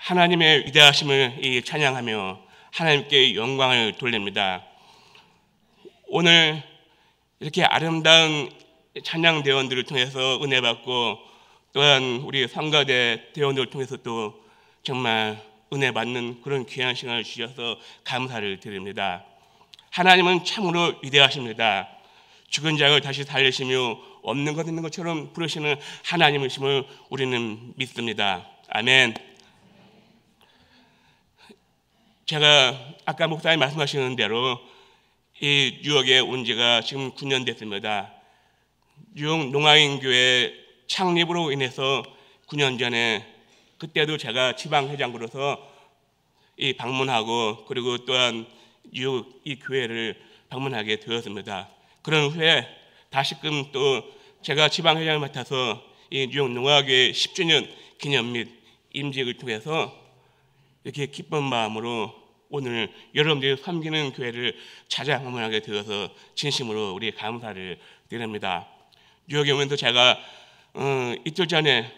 하나님의 위대하심을 찬양하며 하나님께 영광을 돌립니다. 오늘 이렇게 아름다운 찬양 대원들을 통해서 은혜 받고 또한 우리 성가대 대원들을 통해서 또 정말 은혜 받는 그런 귀한 시간을 주셔서 감사를 드립니다. 하나님은 참으로 위대하십니다. 죽은 자를 다시 살리시며 없는 것 있는 것처럼 부르시는 하나님이심을 우리는 믿습니다. 아멘. 제가 아까 목사님 말씀하시는 대로 이 뉴욕에 온 지가 지금 9년 됐습니다. 뉴욕 농아인교회 창립으로 인해서 9년 전에 그때도 제가 지방회장으로서 방문하고 그리고 또한 뉴욕 이 교회를 방문하게 되었습니다. 그런 후에 다시금 또 제가 지방회장을 맡아서 이 뉴욕 농아교회 10주년 기념 및 임직을 통해서 이렇게 기쁜 마음으로 오늘 여러분들이 섬기는 교회를 찾아 방문하게 되어서 진심으로 우리 감사를 드립니다. 뉴욕에 오면서 제가 이틀 전에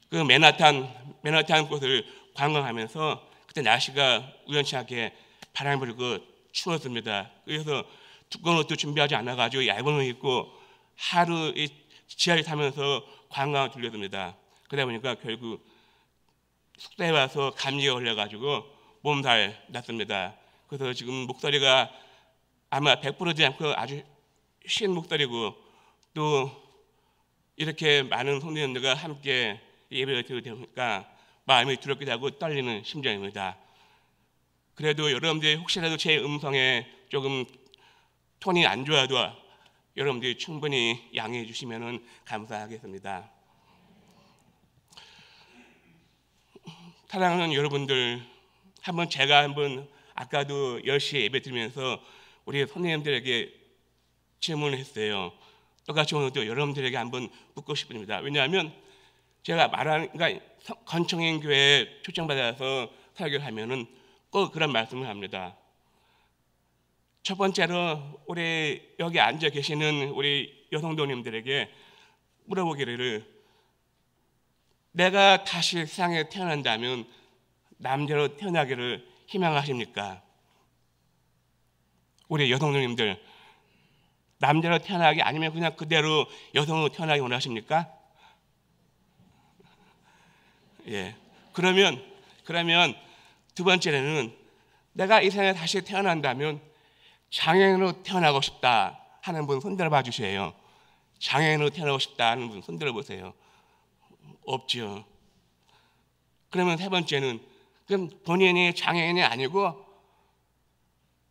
그 맨하탄 곳을 관광하면서 그때 날씨가 우연치 않게 바람이 불고 추웠습니다. 그래서 두꺼운 옷도 준비하지 않아가지고 얇은 옷 입고 하루 지하철 타면서 관광을 들렸습니다. 그러다 보니까 결국 숙소에 와서 감기가 걸려가지고 몸살 났습니다. 그래서 지금 목소리가 아마 100%지 않고 아주 쉰 목소리고 또 이렇게 많은 성도님들과 함께 예배를 드리다 보니까 마음이 두렵기도 하고 떨리는 심정입니다. 그래도 여러분들이 혹시라도 제 음성에 조금 톤이 안 좋아도 여러분들이 충분히 양해해 주시면 감사하겠습니다. 사랑하는 여러분들, 제가 아까도 10시에 예배 드리면서 우리 선생님들에게 질문을 했어요. 똑같이 오늘도 여러분들에게 한번 묻고 싶습니다. 왜냐하면 제가 그러니까 건청행 교회에 초청받아서 설교를 하면은 꼭 그런 말씀을 합니다. 첫 번째로 우리 여기 앉아 계시는 우리 여성도님들에게 물어보기를, 내가 다시 세상에 태어난다면 남자로 태어나기를 희망하십니까? 우리 여성도님들, 남자로 태어나기 아니면 그냥 그대로 여성으로 태어나기 원하십니까? 예. 그러면 두 번째는 내가 이 세상에 다시 태어난다면 장애인으로 태어나고 싶다 하는 분 손들어 봐 주세요. 장애인으로 태어나고 싶다 하는 분 손들어 보세요. 없죠. 그러면 세 번째는, 그럼 본인이 장애인이 아니고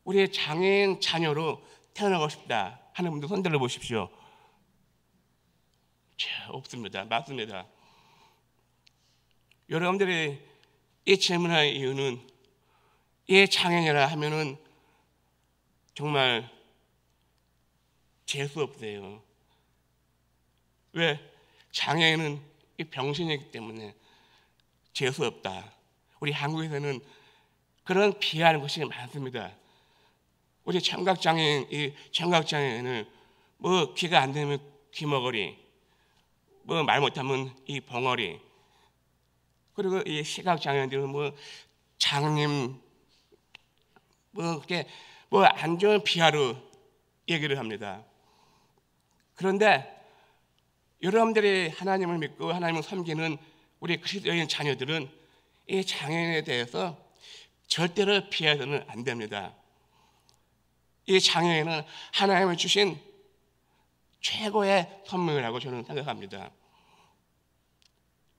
우리 장애인 자녀로 태어나고 싶다 하는 분들 손들어 보십시오. 없습니다. 맞습니다. 여러분들이 이 질문할 이유는 이 장애인이라 하면은 정말 재수 없어요. 왜? 장애인은 이 병신이기 때문에 재수 없다. 우리 한국에서는 그런 비하하는 것이 많습니다. 우리 청각장애인을 뭐 귀가 안 되면 귀머거리, 뭐 말 못하면 이 벙어리, 그리고 이 시각장애인들은 뭐 장님, 뭐 안 좋은 비하로 얘기를 합니다. 그런데 여러분들이 하나님을 믿고 하나님을 섬기는 우리 그리스도인 자녀들은 이 장애인에 대해서 절대로 비하해서는 안 됩니다. 이 장애인은 하나님을 주신 최고의 선물이라고 저는 생각합니다.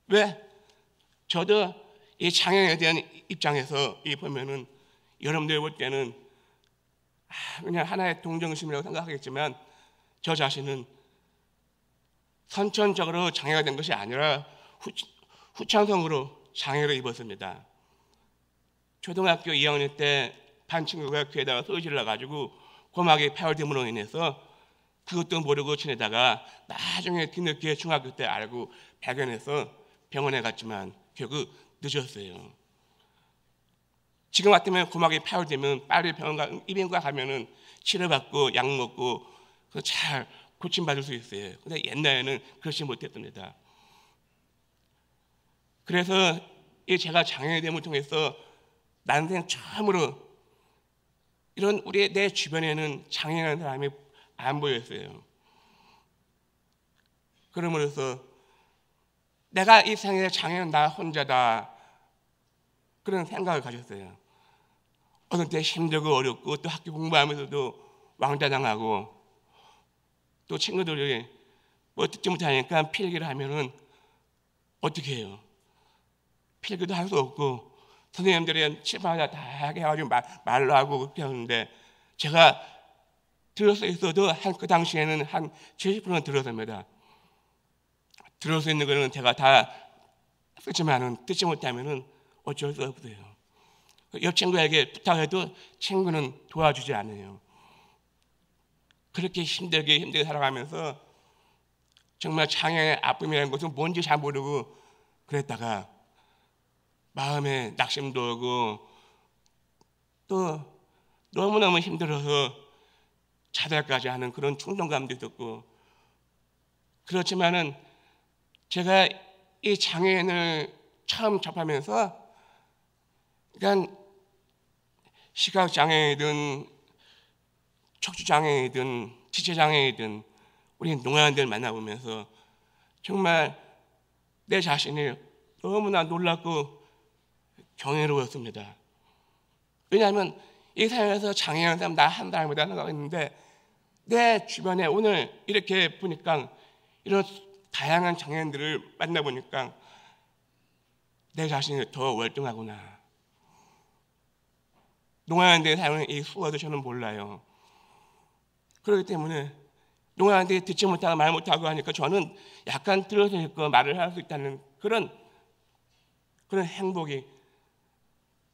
왜? 저도 이 장애인에 대한 입장에서 보면은 여러분들 볼 때는 그냥 하나의 동정심이라고 생각하겠지만 저 자신은 선천적으로 장애가 된 것이 아니라 후천성으로 장애를 입었습니다. 초등학교 2학년 때 반 친구가 귀에다가 소리를 놔가지고 고막이 파열됨으로 인해서 그것도 모르고 지내다가 나중에 뒤늦게 중학교 때 알고 발견해서 병원에 갔지만 결국 늦었어요. 지금 같으면 고막이 파열되면 빨리 이비인후과 가면은 치료받고 약 먹고 잘 고침받을 수 있어요. 근데 옛날에는 그렇지 못했습니다. 그래서 이 제가 장애됨을 통해서 난생 처음으로 이런 내 주변에는 장애라는 사람이 안 보였어요. 그러므로서 내가 이 세상에 장애는 나 혼자다, 그런 생각을 가졌어요. 어느 때 힘들고 어렵고 또 학교 공부하면서도 왕따당하고 또 친구들이 뭐 듣지 못하니까 필기를 하면은 어떻게 해요? 필기도 할 수 없고 선생님들이 칠판에다 다 해가지고 말로 하고 그렇게 하는데 제가 들을 수 있어도 그 당시에는 한 70%는 들었습니다. 들을 수 있는 거는 제가 다 쓰지만은 듣지 못하면은 어쩔 수 없어요. 옆 친구에게 부탁해도 친구는 도와주지 않아요. 그렇게 힘들게 살아가면서 정말 장애의 아픔이라는 것은 뭔지 잘 모르고 그랬다가 마음에 낙심도 오고 또 너무너무 힘들어서 자살까지 하는 그런 충동감도 있었고, 그렇지만은 제가 이 장애인을 처음 접하면서 그러니까 시각장애이든 척추장애이든 지체장애이든 우리 농아인들 만나보면서 정말 내 자신이 너무나 놀랍고 경이로웠습니다. 왜냐하면 이 사회에서 장애인 사람 나 한 사람이다 생각했는데 내 주변에 오늘 이렇게 보니까 이런 다양한 장애인들을 만나보니까 내 자신이 더 월등하구나. 농아인들이 사용하는 이 수어도 저는 몰라요. 그렇기 때문에 농아인들이 듣지 못하고 말 못하고 하니까 저는 약간 들어서 있고 말을 할 수 있다는 그런 행복이,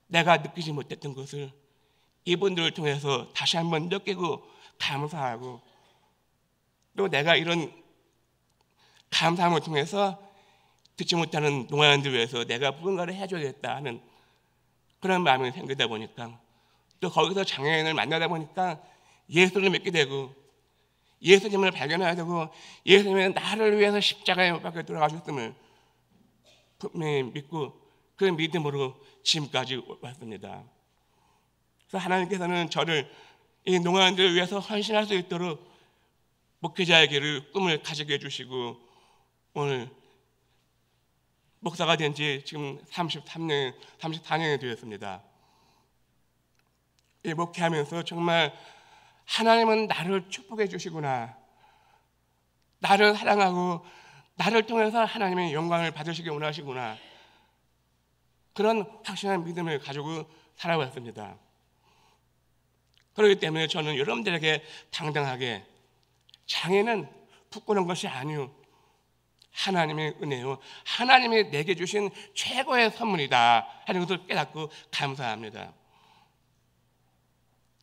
내가 느끼지 못했던 것을 이분들을 통해서 다시 한번 느끼고 감사하고, 또 내가 이런 감사함을 통해서 듣지 못하는 농아인들 위해서 내가 무언가를 해줘야겠다 하는 그런 마음이 생기다 보니까, 또 거기서 장애인을 만나다 보니까 예수를 믿게 되고 예수님을 발견해야 되고 예수님은 나를 위해서 십자가에 못 박혀 돌아가셨음을 분명히 믿고 그 믿음으로 지금까지 왔습니다. 그래서 하나님께서는 저를 이 농아인들을 위해서 헌신할 수 있도록 목회자의 길을 꿈을 가지게 해주시고 오늘 목사가 된 지 지금 34년이 되었습니다. 이 목회하면서 정말 하나님은 나를 축복해 주시구나, 나를 사랑하고 나를 통해서 하나님의 영광을 받으시기 원하시구나, 그런 확신한 믿음을 가지고 살아왔습니다. 그렇기 때문에 저는 여러분들에게 당당하게 장애는 부끄러운 것이 아니요 하나님의 은혜요, 하나님이 내게 주신 최고의 선물이다 하는 것을 깨닫고 감사합니다.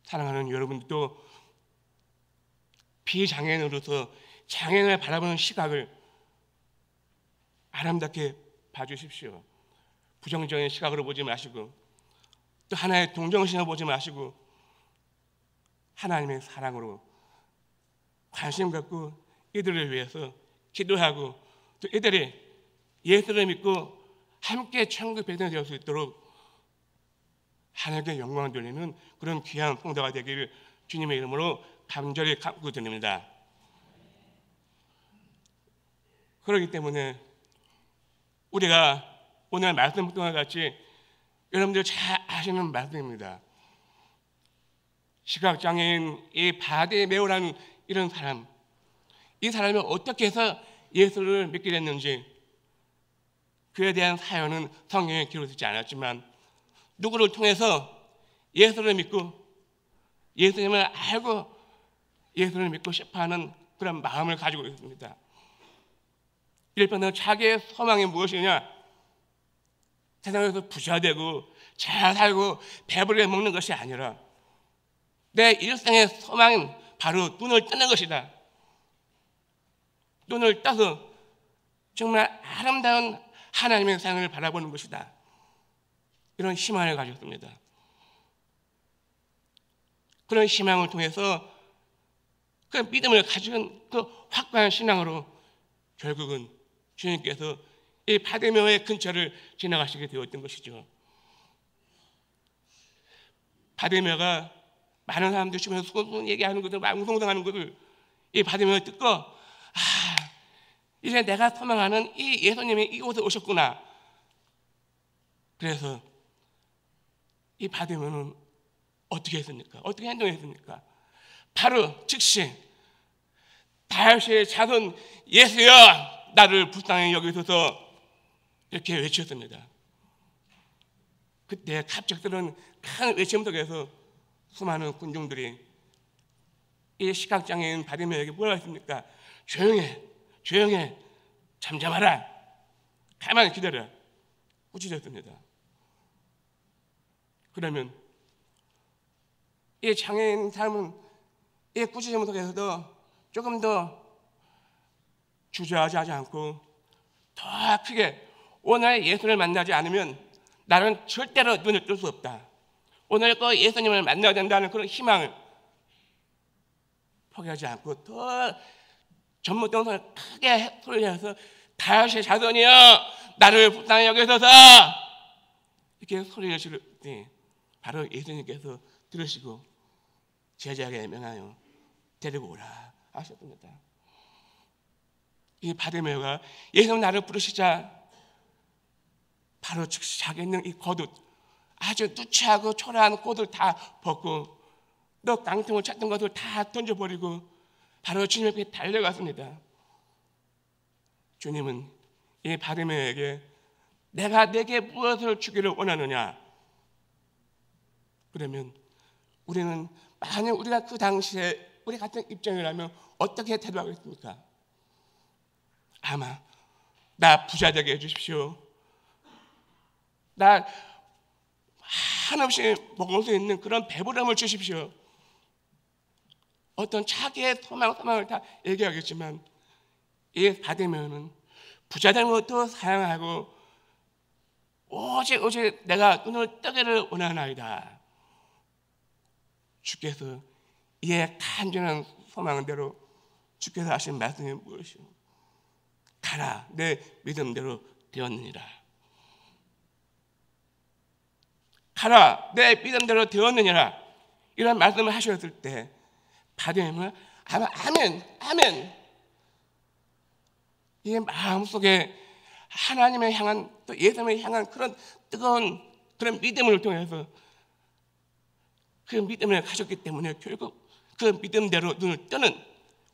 사랑하는 여러분도 비장애인으로서 장애인을 바라보는 시각을 아름답게 봐주십시오. 부정적인 시각으로 보지 마시고 또 하나의 동정심으로 보지 마시고 하나님의 사랑으로 관심 갖고 이들을 위해서 기도하고 또 이들이 예수를 믿고 함께 천국 백성이 될 수 있도록 하나님께 영광을 돌리는 그런 귀한 성도가 되기를 주님의 이름으로 간절히 간구드립니다. 그렇기 때문에 우리가 오늘 말씀과 같이 여러분들 잘 아시는 말씀입니다. 시각장애인 이 바디메오라는 이런 사람, 이 사람이 어떻게 해서 예수를 믿게 됐는지 그에 대한 사연은 성경에 기록되지 않았지만 누구를 통해서 예수를 믿고 예수님을 알고 예수를 믿고 싶어하는 그런 마음을 가지고 있습니다. 일반적으로 자기의 소망이 무엇이냐, 세상에서 부자되고 잘 살고 배부르게 먹는 것이 아니라 내 일생의 소망은 바로 눈을 뜨는 것이다. 눈을 떠서 정말 아름다운 하나님의 세상을 바라보는 것이다. 이런 희망을 가졌습니다. 그런 희망을 통해서 그 믿음을 가진 그 확고한 신앙으로 결국은 주님께서 이 바디메오의 근처를 지나가시게 되었던 것이죠. 바디메오가 많은 사람들이 주변에서 소문 얘기하는 것을 웅성웅성하는 것을 이 바디메오가 듣고 이제 내가 소망하는 이 예수님이 이곳에 오셨구나. 그래서 이 바디메오는 어떻게 했습니까? 어떻게 행동했습니까? 바로 즉시 다윗의 자손 예수여 나를 불쌍히 여기소서 이렇게 외쳤습니다. 그때 갑작스러운 큰 외침 속에서 수많은 군중들이 이 시각장애인 바디메오에게 뭐라 했습니까? 조용해 잠잠하라 가만히 기다려 꾸짖었습니다. 그러면 이 장애인 삶은 이 꾸짖음 속에서도 조금 더 주저하지 않고 더 크게 오늘 예수를 만나지 않으면 나는 절대로 눈을 뜰 수 없다. 오늘 꼭 예수님을 만나야 된다는 그런 희망을 포기하지 않고 더 전무동선을 크게 소리내서 다윗의 자손이여 나를 불쌍히 여기소서 이렇게 소리를 지를 때 바로 예수님께서 들으시고 제자에게 명하여 데리고 오라 하셨습니다. 이 바디메오가 예수님 나를 부르시자 바로 즉시 자기 있는 이 겉옷 아주 누추하고 초라한 겉을 다 벗고 또 깡통을 찾던 것을 다 던져버리고 바로 주님께 달려갔습니다. 주님은 이 바디메오에게 내가 내게 무엇을 주기를 원하느냐? 그러면 우리는 만약 우리가 그 당시에 우리 같은 입장이라면 어떻게 대답하겠습니까? 아마 나 부자 되게 해주십시오. 나 한없이 먹을 수 있는 그런 배부름을 주십시오. 어떤 자기의 소망을 다 얘기하겠지만 이 바디메오는 부자 되는 것도 사양하고 오직 내가 눈을 뜨기를 원하나이다. 주께서 이에 간절한 소망대로 주께서 하신 말씀이 무엇이오? 가라 내 믿음대로 되었느니라. 가라 내 믿음대로 되었느니라. 이런 말씀을 하셨을 때 바디메오는 아마 아멘 이 마음속에 하나님을 향한 또 예수님을 향한 그런 뜨거운 그런 믿음을 통해서 그 믿음을 가졌기 때문에 결국 그 믿음대로 눈을 뜨는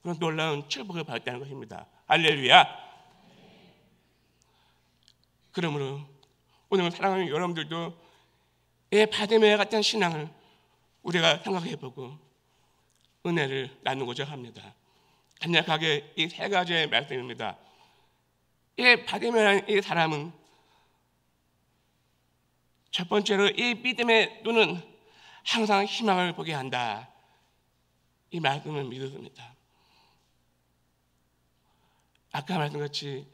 그런 놀라운 축복을 받았다는 것입니다. 할렐루야. 그러므로 오늘 사랑하는 여러분들도 이 바디메오 같은 신앙을 우리가 생각해보고 은혜를 나누고자 합니다. 간략하게 이 세 가지의 말씀입니다. 이 바디메오라는 이 사람은 첫 번째로 이 믿음의 눈은 항상 희망을 보게 한다. 이 말씀을 믿었습니다. 아까 말씀같이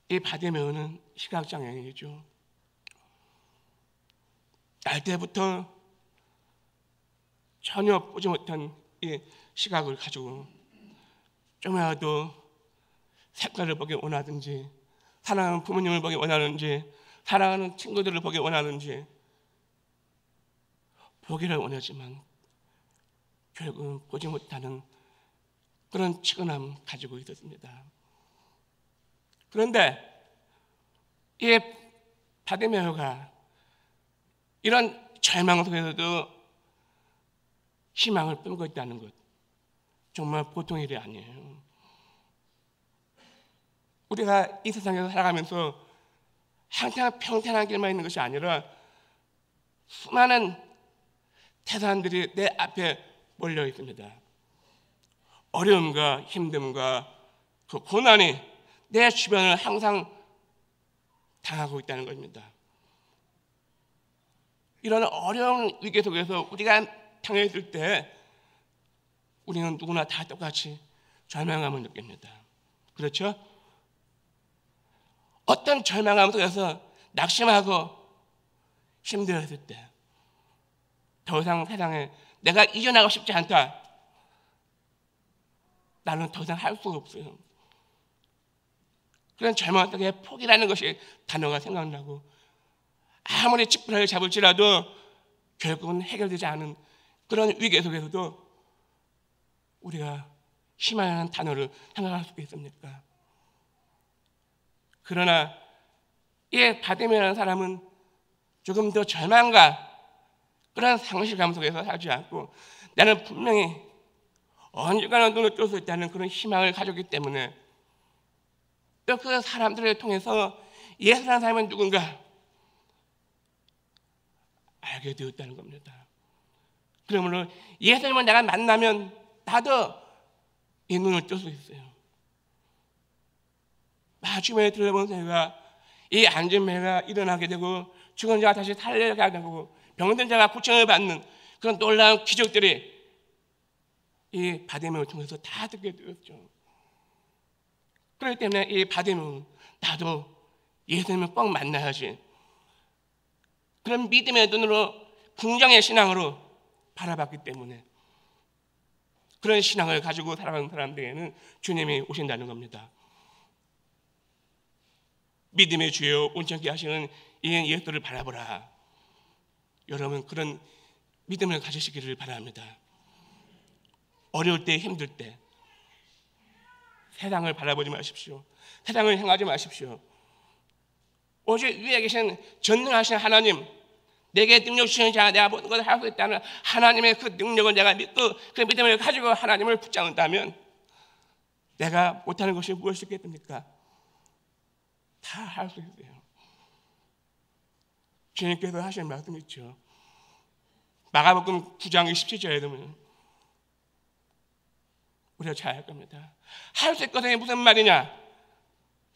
이 바디메오는 시각장애인이죠. 날 때부터 전혀 보지 못한 이 시각을 가지고 좀이라도 색깔을 보기 원하든지 사랑하는 부모님을 보기 원하는지 사랑하는 친구들을 보기 원하는지 보기를 원하지만 결국은 보지 못하는 그런 치근함 가지고 있었습니다. 그런데 이 바디메오가 이런 절망 속에서도 희망을 품고 있다는 것 정말 보통 일이 아니에요. 우리가 이 세상에서 살아가면서 항상 평탄한 길만 있는 것이 아니라 수많은 태산들이 내 앞에 몰려 있습니다. 어려움과 힘듦과 그 고난이 내 주변을 항상 당하고 있다는 것입니다. 이런 어려운 위기 속에서 우리가 당했을 때 우리는 누구나 다 똑같이 절망감을 느낍니다. 그렇죠? 어떤 절망감 속에서 낙심하고 힘들었을 때 더 이상 세상에 내가 이겨나가고 싶지 않다. 나는 더 이상 할 수가 없어요. 그런 젊은 어떻게 포기라는 것이 단어가 생각나고 아무리 지푸라기를 잡을지라도 결국은 해결되지 않은 그런 위기 속에서도 우리가 희망이라는 단어를 생각할 수 있습니까? 그러나 이 바디메라는 사람은 조금 더 절망과 그런 상실감 속에서 살지 않고 나는 분명히 언젠가는 눈을 뜰 수 있다는 그런 희망을 가졌기 때문에 또 그 사람들을 통해서 예수라는 사람은 누군가 알게 되었다는 겁니다. 그러므로 예수님을 내가 만나면 나도 이 눈을 뜰 수 있어요. 주변에 들어본 새가 이 앉은 매가 일어나게 되고 죽은 자가 다시 살려가게 되고 병든 자가 고침을 받는 그런 놀라운 기적들이 이 바디메오를 통해서 다 듣게 되었죠. 그렇기 때문에 이 바디메오는 나도 예수님을 꼭 만나야지, 그런 믿음의 눈으로 긍정의 신앙으로 바라봤기 때문에 그런 신앙을 가지고 살아가는 사람들에게는 주님이 오신다는 겁니다. 믿음의 주여 온전케 하시는 이 예수를 바라보라. 여러분 그런 믿음을 가지시기를 바랍니다. 어려울 때 힘들 때 세상을 바라보지 마십시오. 세상을 향하지 마십시오. 오직 위에 계신 전능하신 하나님, 내게 능력 주시는 자, 내가 모든 것을 할 수 있다는 하나님의 그 능력을 내가 믿고 그 믿음을 가지고 하나님을 붙잡는다면 내가 못하는 것이 무엇이 있겠습니까? 다 할 수 있어요. 주님께서 하신 말씀 있죠. 마가복음 9장 17절에 보면 우리가 잘 알 겁니다. 할 수 있거든요. 무슨 말이냐?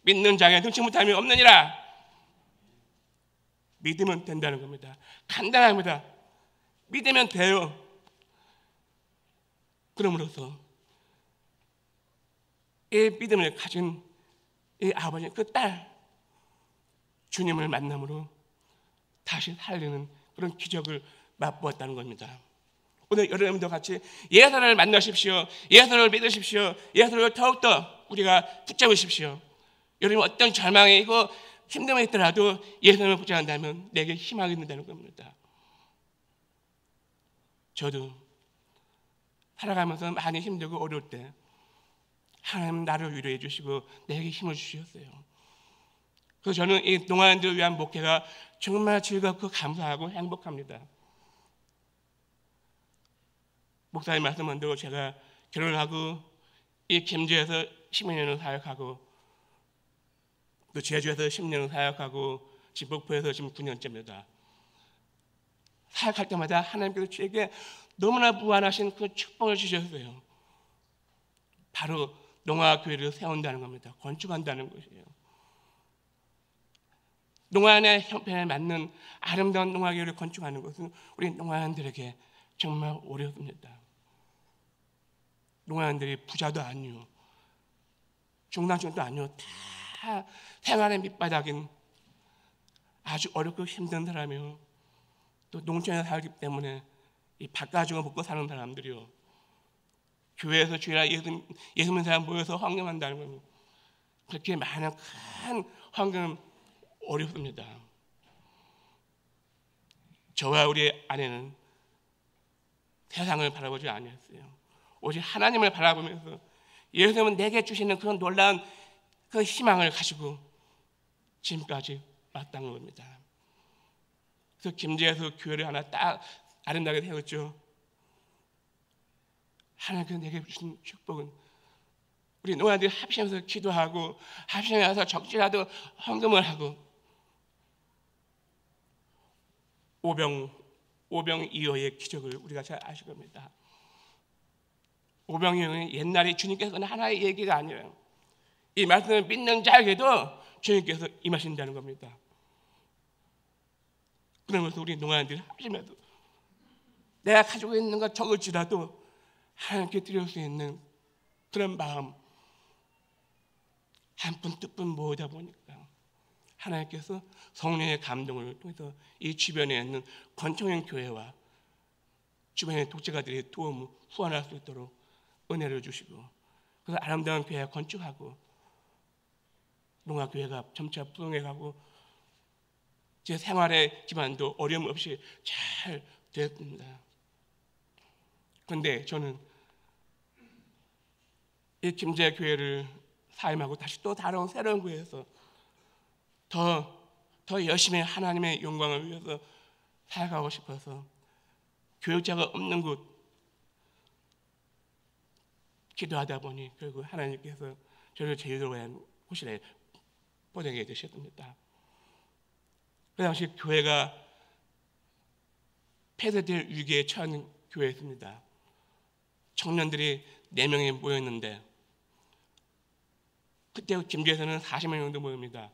믿는 자에게 능치 못함이 없느니라. 믿으면 된다는 겁니다. 간단합니다. 믿으면 돼요. 그럼으로써 이 믿음을 가진 이 아버지, 그 딸 주님을 만남으로 다시 살리는 그런 기적을 맛보았다는 겁니다. 오늘 여러분도 같이 예수를 만나십시오. 예수를 믿으십시오. 예수를 더욱더 우리가 붙잡으십시오. 여러분 어떤 절망이 있고 힘듦이 있더라도 예수님을 붙잡는다면 내게 희망이 있다는 겁니다. 저도 살아가면서 많이 힘들고 어려울 때 하나님 나를 위로해 주시고 내게 힘을 주셨어요. 그래서 저는 이 동안들을 위한 목회가 정말 즐겁고 감사하고 행복합니다. 목사님 말씀한 대로 제가 결혼하고 이 김제에서 10년을 사역하고 또 제주에서 10년을 사역하고 지금 목포에서 지금 9년째입니다. 사역할 때마다 하나님께서 저에게 너무나 무한하신 그 축복을 주셨어요. 바로 농아교회를 세운다는 겁니다. 건축한다는 것이에요. 농아의 형편에 맞는 아름다운 농아교회를 건축하는 것은 우리 농아인들에게 정말 어렵습니다. 농아인들이 부자도 아니요, 중산층도 아니요, 다 생활의 밑바닥인 아주 어렵고 힘든 사람이요, 또 농촌에 살기 때문에 이 밥 가지고 먹고 사는 사람들이요, 교회에서 주일날 예수 믿는 사람 모여서 헌금한다는 건 그렇게 많은 큰 헌금 어렵습니다. 저와 우리 아내는 세상을 바라보지 아니했어요. 오직 하나님을 바라보면서 예수님은 내게 주시는 그런 놀라운 그 희망을 가지고 지금까지 왔다는 겁니다. 그래서 김제에서 교회를 하나 딱 아름다게 세웠죠. 하나님께서 내게 주신 축복은 우리 노아들이 합심해서 기도하고 합심해서 적지라도 헌금을 하고 오병이어의 기적을 우리가 잘 아실 겁니다. 오병이어는 옛날에 주님께서는 하나의 얘기가 아니에요. 이 말씀을 믿는 자에게도 주님께서 임하신다는 겁니다. 그러면서 우리 농아인들이 합심해서 내가 가지고 있는 것 적을지라도 하나님께 드릴 수 있는 그런 마음 한 푼 두 푼 모으다 보니까 하나님께서 성령의 감동을 통해서 이 주변에 있는 권총형 교회와 주변의 독재가들의 도움을 후원할 수 있도록 은혜를 주시고 그래서 아름다운 교회 건축하고 농아교회가 점차 부흥해가고 제 생활의 기반도 어려움 없이 잘 되었습니다. 그런데 저는 이 김제 교회를 사임하고 다시 또 다른 새로운 교회에서 더 열심히 하나님의 영광을 위해서 살아가고 싶어서 교육자가 없는 곳 기도하다 보니 결국 하나님께서 저를 제주도로 한 곳에 보내게 되셨습니다. 그 당시 교회가 폐쇄될 위기에 처한 교회였습니다. 청년들이 4명이 모였는데 그때 김제에서는 40명 정도 모입니다.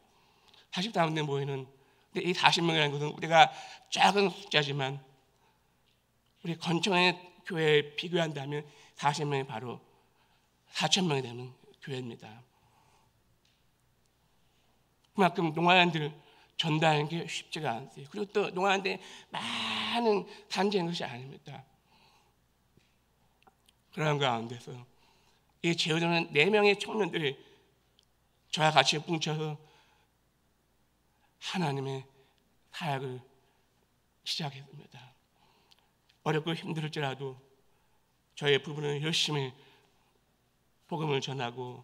40사람들 모이는, 근데 이 40명이라는 것은 우리가 작은 숫자지만 우리 건청의 교회에 비교한다면 40명이 바로 4,000명이 되는 교회입니다. 그만큼 농아인들 전달하는 게 쉽지가 않습니다. 그리고 또 농아인들 많은 단지인 것이 아닙니다. 그런 가운데서 이 제주도는 4명의 청년들이 저와 같이 뭉쳐서 하나님의 사역을 시작했습니다. 어렵고 힘들지라도 저희 부부는 열심히 복음을 전하고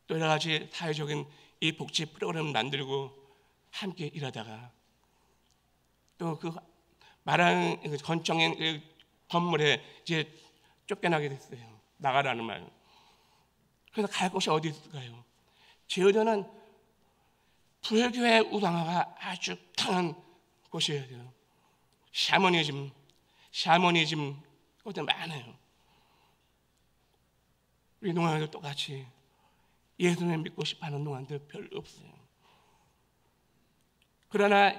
또 여러 가지 사회적인 이 복지 프로그램을 만들고 함께 일하다가 또 그 말하는 건청의 건물에 이제 쫓겨나게 됐어요. 나가라는 말. 그래서 갈 곳이 어디 있을까요? 제주도는 불교의 우상화가 아주 강한 곳이에요. 샤머니즘 것도 많아요. 우리 농아인들 똑같이 예수님을 믿고 싶어하는 농아인들 별로 없어요. 그러나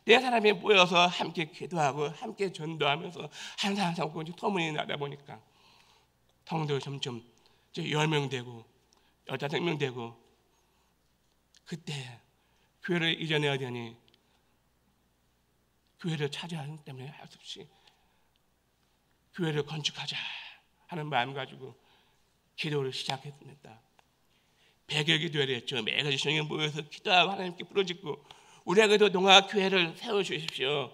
4사람이 모여서 함께 기도하고 함께 전도하면서 한 사람 삼고 소문이 나다 보니까 성도가 점점 10명 되고 15명 되고 그때 교회를 이전해야 되니 교회를 찾아야 하기 때문에 할 수 없이 교회를 건축하자 하는 마음 가지고 기도를 시작했습니다. 100여 기도회를 했죠. 매가지 성에 모여서 기도하고 하나님께 부르짖고 우리에게도 농아교회를 세워주십시오.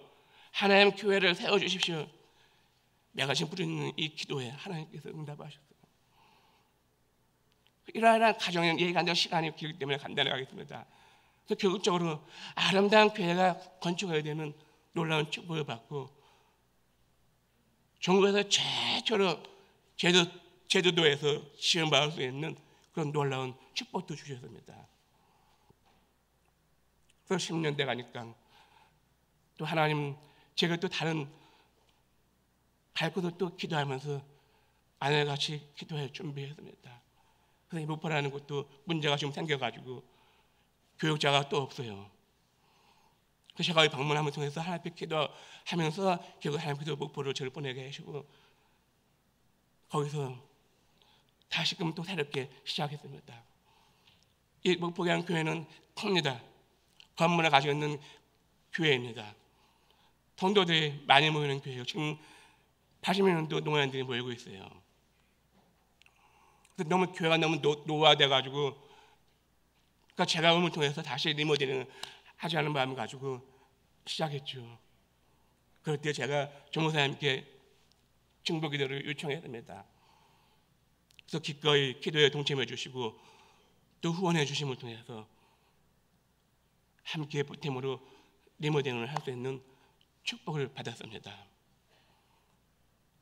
하나님 교회를 세워주십시오. 매가지 부르는 이 기도에 하나님께서 응답하셨어요. 이러한 가정의 얘기가 안 되는 시간이 길기 때문에 간단하게 하겠습니다. 그래서 결국적으로 아름다운 교회가 건축해야 되는 놀라운 축복을 받고 전국에서 최초로 제주도에서 시험받을 수 있는 그런 놀라운 축복도 주셨습니다. 그래서 10년대 가니까 또 하나님 제가 또 다른 갈 곳을 또 기도하면서 아내같이 기도할 준비했습니다. 그래서 이 목포라는 곳도 문제가 좀 생겨가지고 교육자가 또 없어요. 그래서 제가 방문하면 통해서 하나님께 기도하면서 결국 하나님께서 목포로 저를 보내게 하시고 거기서 다시금 또 새롭게 시작했습니다. 이 목포교회 교회는 큽니다. 건물을 가지고 있는 교회입니다. 성도들이 많이 모이는 교회예요. 지금 80명도 농아인들이 모이고 있어요. 그래서 너무 교회가 너무 노화돼가지고 그러니까 제가 음을 통해서 다시 리모델링을 하자는 마음을 가지고 시작했죠. 그럴 때 제가 조목사님께 중보기도를 요청했습니다. 그래서 기꺼이 기도에 동참해 주시고 또 후원해 주심을 통해서 함께 보탬으로 리모델링을 할 수 있는 축복을 받았습니다.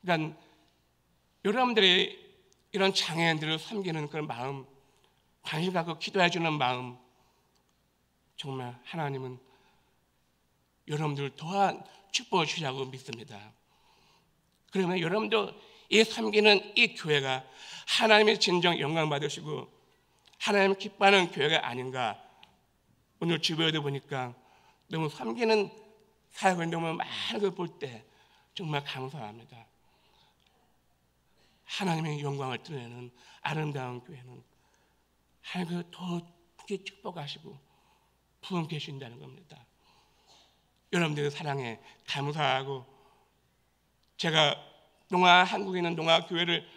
그러니까 여러분들이 이런 장애인들을 섬기는 그런 마음, 관심 갖고 기도해 주는 마음, 정말 하나님은 여러분들을 더한 축복을 주시라고 믿습니다. 그러면 여러분도 이 섬기는 이 교회가 하나님의 진정 영광 받으시고 하나님 기뻐하는 교회가 아닌가. 오늘 주변에도 보니까 너무 섬기는 사역을 너무 많은 걸 볼 때 정말 감사합니다. 하나님의 영광을 드러내는 아름다운 교회는 하나님께서 더 크게 축복하시고 부흥케 해주신다는 겁니다. 여러분들의 사랑에 감사하고 제가 한국에 있는 농아교회를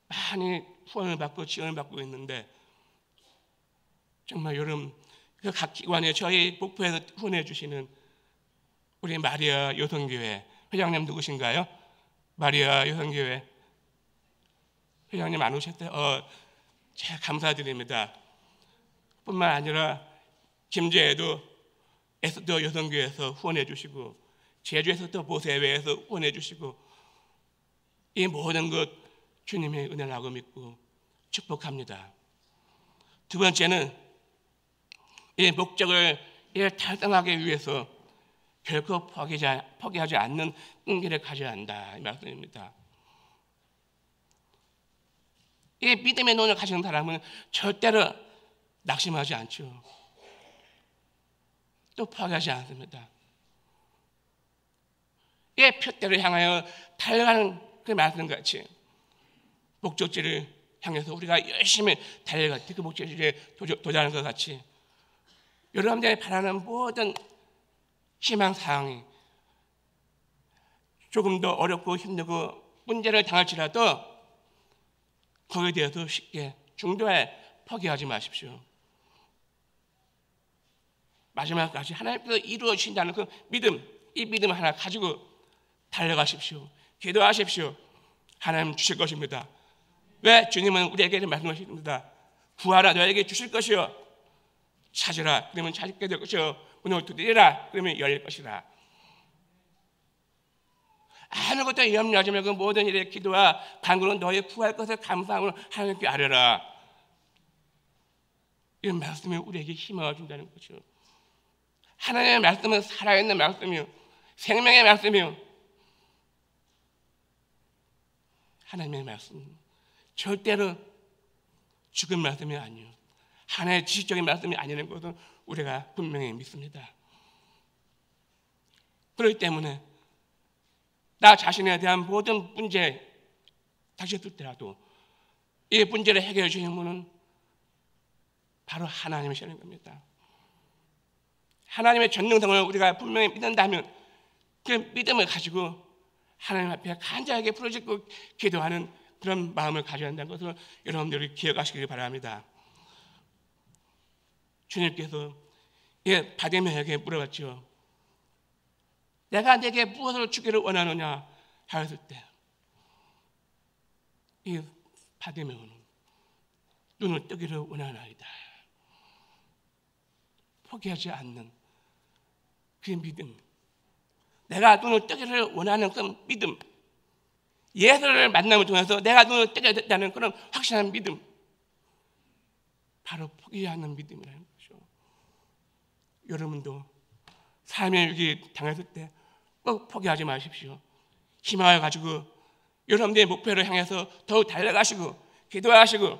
많이 후원을 받고 지원을 받고 있는데 정말 여름 각 기관에 저희 목포에서 후원해 주시는 우리 마리아 여성교회 회장님 누구신가요? 마리아 여성교회 회장님 안 오셨어요? 제가 감사드립니다. 뿐만 아니라 김제에도 에스더 여성교회에서 후원해 주시고 제주에서 또 보세회에서 후원해 주시고 이 모든 것 주님의 은혜라고 믿고 축복합니다. 두 번째는 이 목적을 달성하기 위해서 결코 포기하지 않는 끈기를 가져야 한다 이 말씀입니다. 이 믿음의 눈을 가지는 사람은 절대로 낙심하지 않죠. 또 포기하지 않습니다. 이 표대를 향하여 달려가는 그 말씀같이 목적지를 향해서 우리가 열심히 달려갈 때 그 목적지에 도달하는 것 같이 여러분들이 바라는 모든 희망사항이 조금 더 어렵고 힘들고 문제를 당할지라도 거기에 대해서 쉽게 중도에 포기하지 마십시오. 마지막까지 하나님께서 이루어 주신다는 그 믿음, 이 믿음 하나 가지고 달려가십시오. 기도하십시오. 하나님 주실 것입니다. 왜? 주님은 우리에게 말씀하십니다. 구하라 너에게 주실 것이요 찾으라 그러면 찾게 될 것이요 문을 두드리라 그러면 열릴 것이라. 아무것도 염려하지 말고 모든 일에 기도와 간구는 너희 구할 것을 감사함으로 하나님께 아뢰라. 이 말씀이 우리에게 힘을 준다는 거죠. 하나님의 말씀은 살아있는 말씀이요 생명의 말씀이요 하나님의 말씀 절대로 죽은 말씀이 아니요 하나의 지식적인 말씀이 아니라는 것은 우리가 분명히 믿습니다. 그렇기 때문에 나 자신에 대한 모든 문제 닥쳤을 때라도 이 문제를 해결해 주시는 분은 바로 하나님이시라는 겁니다. 하나님의 전능성을 우리가 분명히 믿는다면 그 믿음을 가지고 하나님 앞에 간절하게 부르짖고 기도하는 그런 마음을 가져야 한다는 것을 여러분들이 기억하시길 바랍니다. 주님께서 바디메에게 물어봤죠. 내가 내게 무엇을 주기를 원하느냐 하였을 때 이 바디메오는 눈을 뜨기를 원하나이다. 포기하지 않는 그 믿음, 내가 눈을 뜨기를 원하는 그 믿음, 예수를 만남을 통해서 내가 눈을 뜨게 됐다는 그런 확실한 믿음, 바로 포기하는 믿음이라는 거죠. 여러분도 삶의 위기 당했을 때 꼭 포기하지 마십시오. 희망을 가지고 여러분들의 목표를 향해서 더욱 달려가시고 기도하시고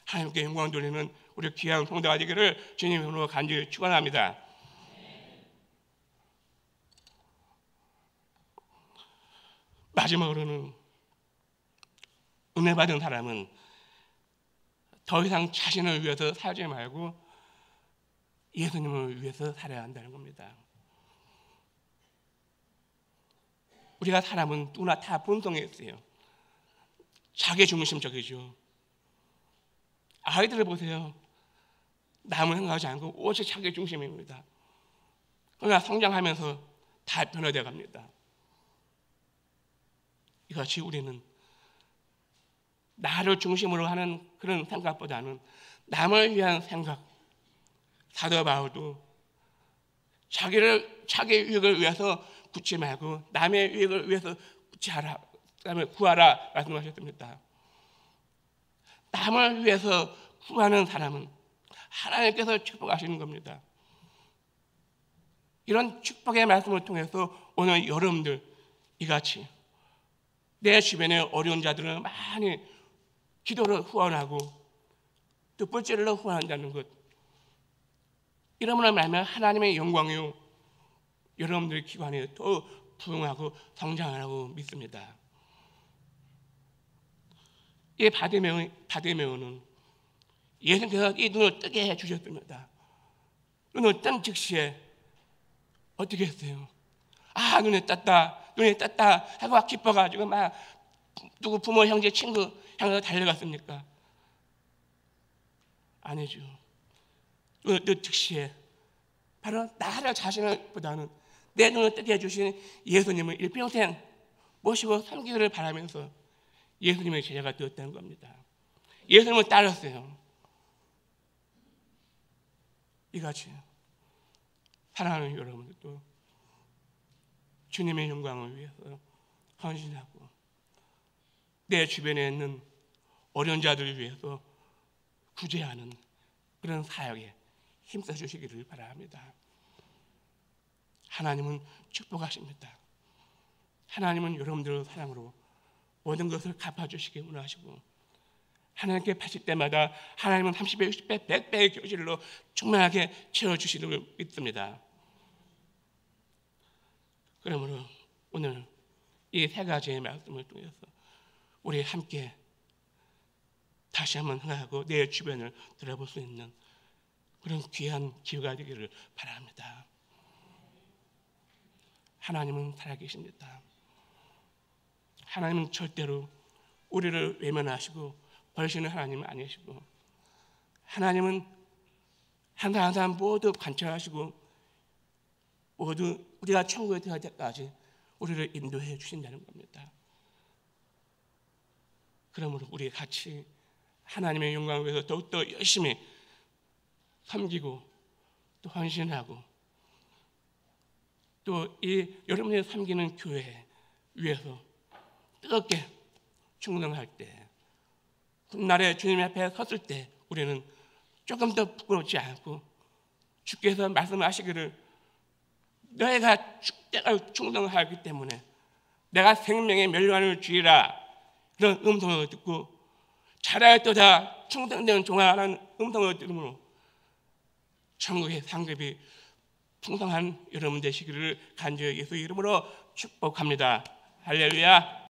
하나님께 영광 돌리는 우리 귀한 성도가 되기를 주님으로 간절히 축원합니다. 마지막으로는 은혜 받은 사람은 더 이상 자신을 위해서 살지 말고 예수님을 위해서 살아야 한다는 겁니다. 우리가 사람은 누구나 다 본성이 있어요. 자기 중심적이죠. 아이들을 보세요. 남을 생각하지 않고 오직 자기 중심입니다. 그러나 성장하면서 다 변화되어 갑니다. 이같이 우리는 나를 중심으로 하는 그런 생각보다는 남을 위한 생각, 사도 바울도 자기 유익을 위해서 굳지 말고 남의 유익을 위해서 굳지하라, 그다음에 구하라 말씀하셨습니다. 남을 위해서 구하는 사람은 하나님께서 축복하시는 겁니다. 이런 축복의 말씀을 통해서 오늘 여러분들 이같이 내 주변에 어려운 자들은 많이 기도를 후원하고 또 뿔질로 후원한다는 것, 이러므로 말하면 하나님의 영광이요 여러분들 기관에 더 부흥하고 성장하라고 믿습니다. 이 바디메오는 예수님께서 이 눈을 뜨게 해주셨습니다. 눈을 뜬 즉시에 어떻게 했어요? 눈이 떴다 하고 막 기뻐가지고 막 누구 부모 형제 친구 향해서 달려갔습니까? 아니죠. 또 즉시에 바로 나를 자신보다는 내 눈을 뜨게 해주신 예수님을 일평생 모시고 섬기기를 바라면서 예수님의 제자가 되었다는 겁니다. 예수님을 따랐어요. 이같이 사랑하는 여러분들도 주님의 영광을 위해서 헌신하고 내 주변에 있는 어려운 자들을 위해서 구제하는 그런 사역에 힘써 주시기를 바랍니다. 하나님은 축복하십니다. 하나님은 여러분들의 사랑으로 모든 것을 갚아주시기 원하시고 하나님께 바칠 때마다 하나님은 30배, 60배, 100배의 교실로 충만하게 채워주시는 믿습니다. 그러므로 오늘 이 세 가지의 말씀을 통해서 우리 함께 다시 한번 생각하고 내 주변을 들어볼 수 있는 그런 귀한 기회가 되기를 바랍니다. 하나님은 살아계십니다. 하나님은 절대로 우리를 외면하시고 버리시는 하나님은 아니시고 하나님은 한 사람 한 사람 모두 관찰하시고 모두 우리가 천국에 들어갈 때까지 우리를 인도해 주신다는 겁니다. 그러므로 우리 같이 하나님의 영광을 위해서 더욱더 열심히 섬기고 또 헌신하고 또 이 여러분이 섬기는 교회 위해서 뜨겁게 충성할 때 훗날에 주님 앞에 섰을 때 우리는 조금 더 부끄럽지 않고 주께서 말씀하시기를 너희가 죽다가 충성하기 때문에 내가 생명의 멸류관을 주리라 그런 음성을 듣고 잘하였도다 충성된 종아라는 음성을 들으므로 천국의 상급이 풍성한 여러분 되시기를 간절히 예수 이름으로 축복합니다. 할렐루야.